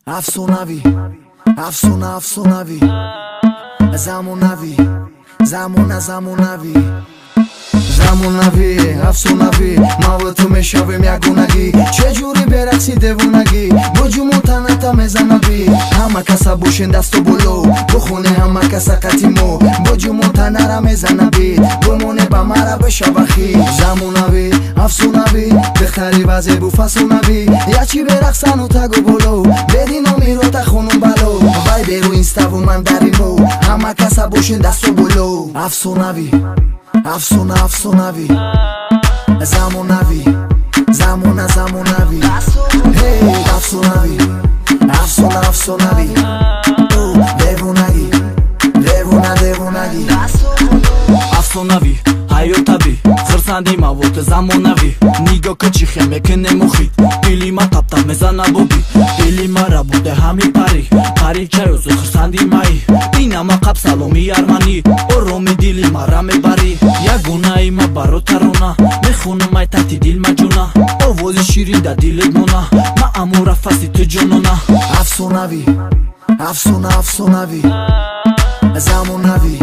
Afsonavi, afsonavi Zamunavi, afsonavi Mavatu meshavi miagunagi Chejuri beraqsi devunagi Bojumutanata mezanavi Hama kasa bushin dasto bolo Bukhune hama kasa katimo Bojumuntanara mezanavi Bumune bamara beshabahi Zamunavi, afsonavi Bekhari vazebu fasonavi Yachi beraqsanu tago bolo Bedino mirota khunum balo Vai beru instavu mandarimo Hama kasa bushin dasto bolo Afsonavi Afsonavi Zamunavi Hey, afsonavi Devunagi Afsonavi, hayotavi Khrsandi mavot zamonavi Nigo kachikhe mekene mukhit Dilima tapta mezana bobi Dilima rabude hami pari Pari chayozu khrsandi mai Dinama kapsalomi armani Oromi dilima rame bari Yaguna ima barotarona Mekhunumai tati dil majuna Ovozi shirin da dilet mona Ma amura fasi tu jonona Afsonavi Zamunavi